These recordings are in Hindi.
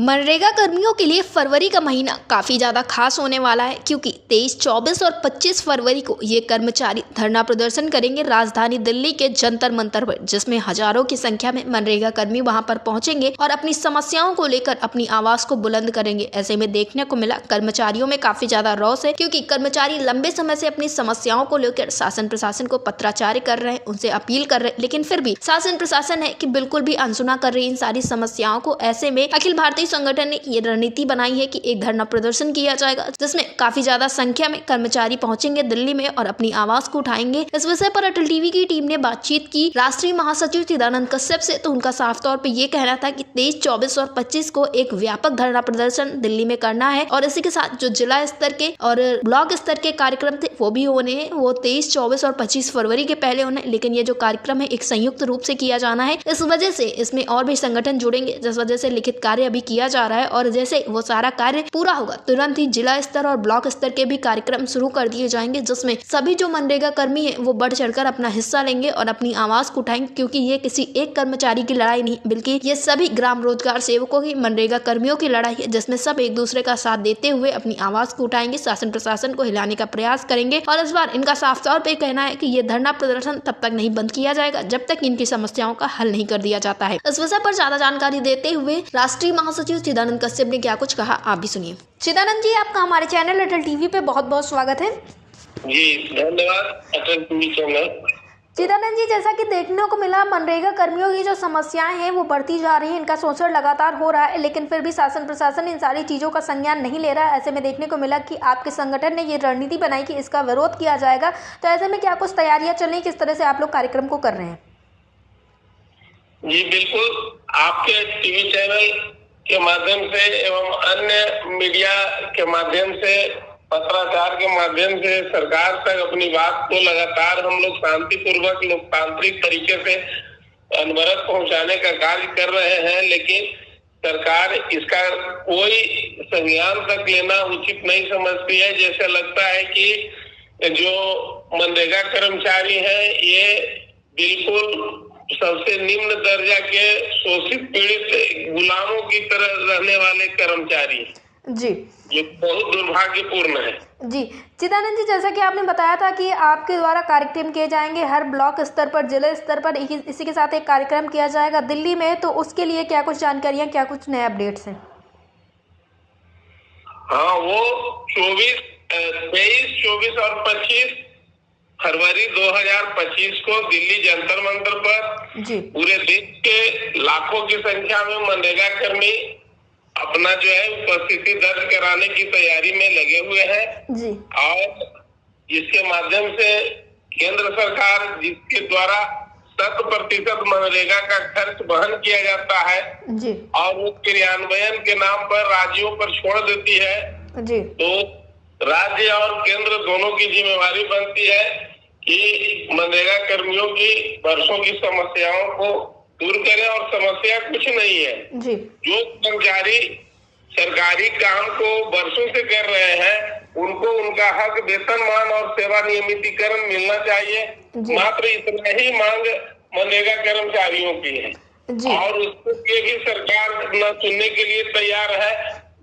मनरेगा कर्मियों के लिए फरवरी का महीना काफ़ी ज़्यादा खास होने वाला है, क्योंकि 23, 24 और 25 फरवरी को ये कर्मचारी धरना प्रदर्शन करेंगे राजधानी दिल्ली के जंतर मंतर पर, जिसमें हजारों की संख्या में मनरेगा कर्मी वहां पर पहुंचेंगे और अपनी समस्याओं को लेकर अपनी आवाज को बुलंद करेंगे। ऐसे में देखने को मिला कर्मचारियों में काफ़ी ज़्यादा रोष है, क्योंकि कर्मचारी लंबे समय से अपनी समस्याओं को लेकर शासन प्रशासन को पत्राचार कर रहे हैं, उनसे अपील कर रहे हैं, लेकिन फिर भी शासन प्रशासन है कि बिल्कुल भी अनसुना कर रही इन सारी समस्याओं को। ऐसे में अखिल भारतीय संगठन ने ये रणनीति बनाई है कि एक धरना प्रदर्शन किया जाएगा, जिसमें काफी ज्यादा संख्या में कर्मचारी पहुंचेंगे दिल्ली में और अपनी आवाज को उठाएंगे। इस विषय पर अटल टीवी की टीम ने बातचीत की राष्ट्रीय महासचिव चिदानंद कश्यप से, तो उनका साफ तौर पर यह कहना था कि 23, 24 और 25 को एक व्यापक धरना प्रदर्शन दिल्ली में करना है और इसी के साथ जो जिला स्तर के और ब्लॉक स्तर के कार्यक्रम थे वो भी होने हैं। वो 23, 24 और 25 फरवरी के पहले होने, लेकिन ये जो कार्यक्रम है एक संयुक्त रूप से किया जाना है। इस वजह से इसमें और भी संगठन जुड़ेंगे, जिस वजह से लिखित कार्य अभी किया जा रहा है और जैसे वो सारा कार्य पूरा होगा तुरंत ही जिला स्तर और ब्लॉक स्तर के भी कार्यक्रम शुरू कर दिए जाएंगे, जिसमें सभी जो मनरेगा कर्मी है वो बढ़ चढ़कर अपना हिस्सा लेंगे और अपनी आवाज को उठाएंगे, क्योंकि ये किसी एक कर्मचारी की लड़ाई नहीं, बल्कि ये सभी ग्राम रोजगार सेवकों की, मनरेगा कर्मियों की लड़ाई है, जिसमें सब एक दूसरे का साथ देते हुए अपनी आवाज को उठाएंगे, शासन प्रशासन को हिलाने का प्रयास करेंगे। और इस बार इनका साफ तौर पर कहना है कि ये धरना प्रदर्शन तब तक नहीं बंद किया जाएगा जब तक इनकी समस्याओं का हल नहीं कर दिया जाता है। इस विषय पर ज्यादा जानकारी देते हुए राष्ट्रीय महासचिव चिदानंद कश्यप ने क्या कुछ कहा, आप भी सुनिए। चिदानंद जी, आपका हमारे चैनल अटल टीवी पे बहुत बहुत स्वागत है। जी धन्यवाद अटल टीवी चैनल। चिदानंद जी, जैसा कि देखने को मिला मनरेगा कर्मियों की जो समस्याएं हैं वो बढ़ती जा रही हैं, इनका शोषण लगातार हो रहा है, लेकिन फिर भी शासन प्रशासन इन सारी चीज़ों का संज्ञान नहीं ले रहा है। ऐसे में देखने को मिला कि आपके संगठन ने ये रणनीति बनाई कि इसका विरोध किया जाएगा, तो ऐसे में क्या कुछ तैयारियां चल रही, किस तरह से आप लोग कार्यक्रम को कर रहे हैं? जी बिल्कुल, आपके टीवी चैनल के माध्यम से एवं अन्य मीडिया के माध्यम से, पत्राचार के माध्यम से सरकार तक अपनी बात को लगातार हम लोग शांतिपूर्वक लोकतांत्रिक तरीके से अनवरत पहुंचाने का कार्य कर रहे हैं, लेकिन सरकार इसका कोई संज्ञान तक लेना उचित नहीं समझती है। जैसे लगता है कि जो मनरेगा कर्मचारी हैं ये बिल्कुल सबसे निम्न दर्जा के शोषित पीड़ित गुलामों की तरह रहने वाले कर्मचारी जी, ये बहुत दुर्भाग्यपूर्ण है। जी चिदानंद जी, जैसा कि आपने बताया था कि आपके द्वारा कार्यक्रम किए जाएंगे हर ब्लॉक स्तर पर, जिला स्तर पर, इसी के साथ एक कार्यक्रम किया जाएगा दिल्ली में, तो उसके लिए क्या कुछ जानकारियां, क्या कुछ नए अपडेट्स हैं? हाँ, वो 23, 24 और 25 फरवरी 2025 को दिल्ली जंतर मंतर पर पूरे देश के लाखों की संख्या में मनरेगा कर्मी अपना जो है उपस्थिति दर्ज कराने की तैयारी में लगे हुए हैं जी। और इसके माध्यम से केंद्र सरकार, जिसके द्वारा 100% मनरेगा का खर्च वहन किया जाता है जी। और वो क्रियान्वयन के नाम पर राज्यों पर छोड़ देती है जी। तो राज्य और केंद्र दोनों की जिम्मेवारी बनती है कि मनरेगा कर्मियों की वर्षों की समस्याओं को दूर करें, और समस्या कुछ नहीं है जी। जो कर्मचारी सरकारी काम को वर्षों से कर रहे हैं उनको उनका हक, वेतनमान और सेवा नियमितीकरण मिलना चाहिए, मात्र इतना ही मांग मनरेगा कर्मचारियों की है जी। और उसको भी सरकार न सुनने के लिए तैयार है,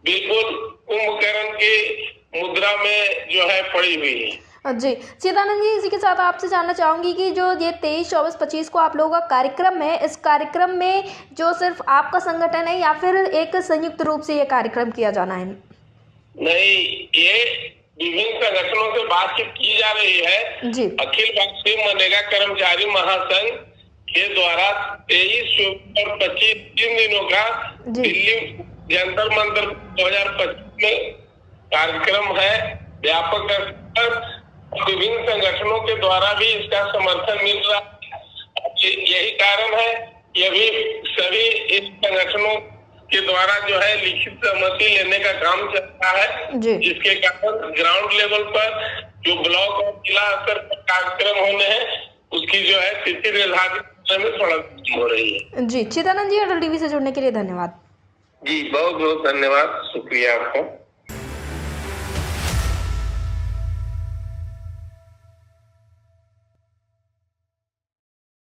बिल्कुल कुंभकर्ण की मुद्रा में जो है पड़ी हुई है जी। चिदानंद जी, इसी के साथ आपसे जानना चाहूंगी कि जो ये 23, 24, 25 को आप लोगों का कार्यक्रम है, इस कार्यक्रम में जो सिर्फ आपका संगठन है या फिर एक संयुक्त रूप से ये कार्यक्रम किया जाना है? नहीं, ये विभिन्न संगठनों से बातचीत की जा रही है जी। अखिल भारतीय मनरेगा कर्मचारी महासंघ के द्वारा 23, 24 और 25 3 दिनों का दिल्ली जंतर मंतर 2025 में कार्यक्रम है। व्यापक स्तर विभिन्न संगठनों के द्वारा भी इसका समर्थन मिल रहा है। यही कारण है कि अभी सभी इस संगठनों के द्वारा जो है लिखित सहमति लेने का काम चल रहा है, जिसके कारण ग्राउंड लेवल पर जो ब्लॉक और जिला स्तर पर कार्यक्रम होने हैं उसकी जो है तिथि निर्धारित में थोड़ा हो रही है जी। चिदानंद जी, अटल टीवी से जुड़ने के लिए धन्यवाद। जी बहुत बहुत धन्यवाद, शुक्रिया आपका।